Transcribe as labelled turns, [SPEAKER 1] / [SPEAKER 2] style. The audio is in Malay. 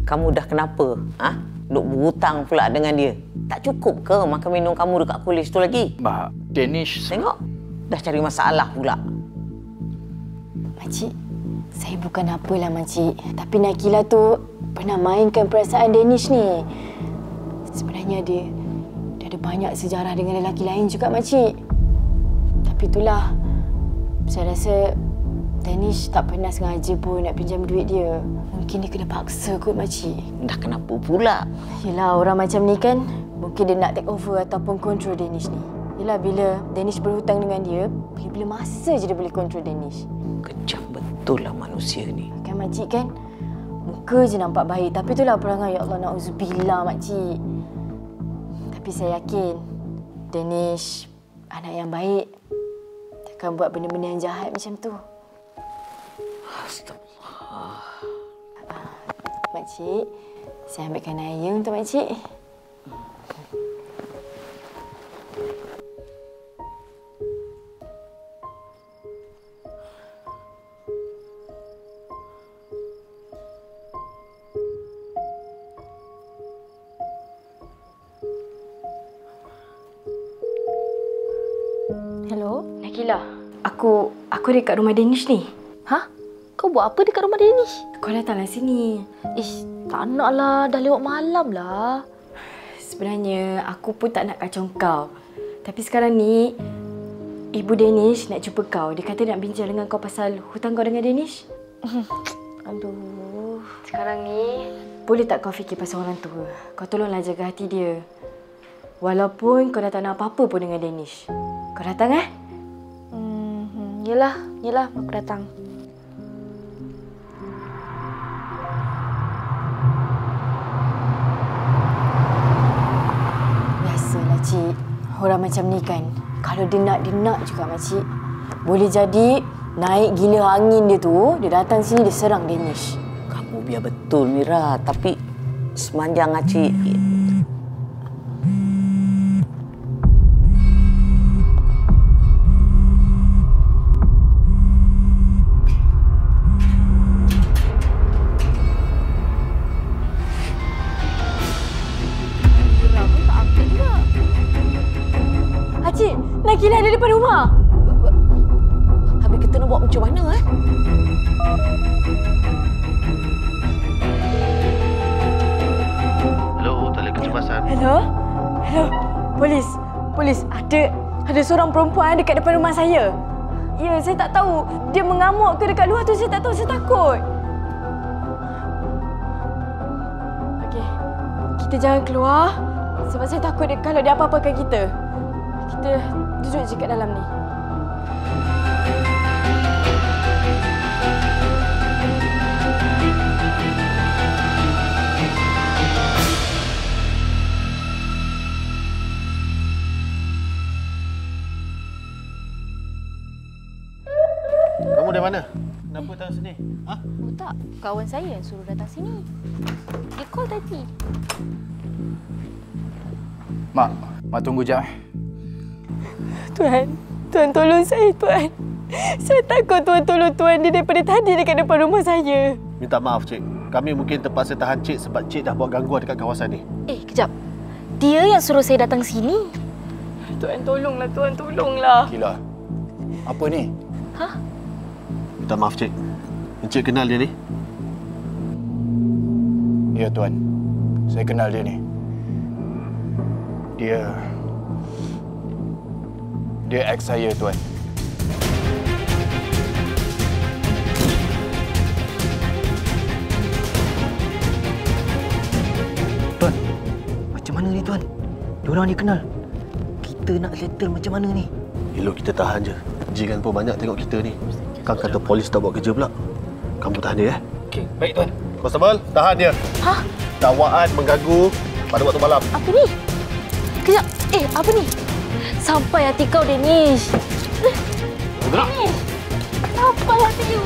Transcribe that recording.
[SPEAKER 1] Kamu dah kenapa? Duk berhutang pula dengan dia. Tak cukup ke makan minum kamu dekat polis tu lagi?
[SPEAKER 2] Mak, Danish...
[SPEAKER 1] Tengok, dah cari masalah pula.
[SPEAKER 3] Makcik, saya bukan apalah makcik. Tapi Nakila tu pernah mainkan perasaan Danish ni. Sebenarnya dia ada banyak sejarah dengan lelaki lain juga makcik. Tapi itulah, saya rasa Danish tak pernah sengaja pun nak pinjam duit dia. Mungkin dia kena paksa kot makcik.
[SPEAKER 1] Dah kenapa pula?
[SPEAKER 3] Yelah, orang macam ni kan, mungkin dia nak take over ataupun kontrol Danish ni. Yelah, bila Danish berhutang dengan dia, bila masa je dia boleh kontrol Danish.
[SPEAKER 1] Kejam betul lah manusia ni.
[SPEAKER 3] Kan makcik kan, muka je nampak baik. Tapi itulah perangai, ya Allah, na'udzubillah makcik. Tapi saya yakin, Danish anak yang baik. Takkan buat benda-benda yang jahat macam tu.
[SPEAKER 1] Astagfirullah.
[SPEAKER 3] Makcik, saya ambilkan air untuk makcik. Hello, Nakila. Aku dekat rumah Danish ni.
[SPEAKER 4] Hah? Kau buat apa dekat rumah Danish?
[SPEAKER 3] Kau datanglah sini.
[SPEAKER 4] Ish, tak nak lah. Dah lewat malam lah.
[SPEAKER 3] Sebenarnya, aku pun tak nak kacau kau. Tapi sekarang ni, Ibu Danish nak jumpa kau. Dia kata nak bincang dengan kau pasal hutang kau dengan Danish.
[SPEAKER 4] Aduh.
[SPEAKER 3] Sekarang ni, boleh tak kau fikir pasal orang tua? Kau tolonglah jaga hati dia. Walaupun kau dah tak nak apa-apa pun dengan Danish. Kau datang
[SPEAKER 4] Yelah, aku datang.
[SPEAKER 3] Biasalah, Cik. Orang macam ni kan, kalau dia nak juga, Makcik. Boleh jadi naik gila angin dia tu, dia datang sini, dia serang Danish.
[SPEAKER 1] Kamu biar betul, Mira. Tapi semanjang Acik...
[SPEAKER 3] Cik, Nakila ada depan rumah.
[SPEAKER 1] Habis kita nak buat macam mana,
[SPEAKER 5] Hello, talian kecemasan.
[SPEAKER 3] Hello? Polis. Ada seorang perempuan dekat depan rumah saya. Ya, saya tak tahu dia mengamuk ke dekat luar tu. Saya tak tahu, saya takut. Okey. Kita jangan keluar sebab saya takut kalau dia apa-apakan kita. Kita duduk je kat dalam ni.
[SPEAKER 5] Kamu dari mana? Kenapa datang sini?
[SPEAKER 4] Oh tak, kawan saya yang suruh datang sini. Dia call tadi.
[SPEAKER 2] Mak tunggu jap.
[SPEAKER 3] Tuan tolong saya, Tuan. Saya takut Tuan tolong Tuan dia daripada tadi dekat depan rumah saya.
[SPEAKER 5] Minta maaf, Cik. Kami mungkin terpaksa tahan Cik sebab Cik dah buat gangguan dekat kawasan ni.
[SPEAKER 4] Kejap. Dia yang suruh saya datang sini.
[SPEAKER 3] Tuan, tolonglah. Tuan, tolonglah.
[SPEAKER 2] Gila. Apa ni?
[SPEAKER 4] Hah?
[SPEAKER 5] Minta maaf, Cik. Encik kenal dia ni?
[SPEAKER 2] Ya, Tuan. Saya kenal dia ni. Dia ex saya, Tuan.
[SPEAKER 6] Tuan, macam mana ni, Tuan? Diorang ni kenal. Kita nak settle macam mana ni?
[SPEAKER 5] Elok kita tahan je. Jiran pun banyak tengok kita ni. Kan kata polis tak buat kerja pula. Kamu tahan dia,
[SPEAKER 2] Okey, baik, Tuan.
[SPEAKER 5] Constable, tahan dia.
[SPEAKER 4] Hah?
[SPEAKER 5] Dakwaan mengganggu pada waktu malam.
[SPEAKER 4] Apa ni? Kejap. Apa ni? Sampai hati kau, Danish.
[SPEAKER 5] Gerak.
[SPEAKER 4] Sampai hati you.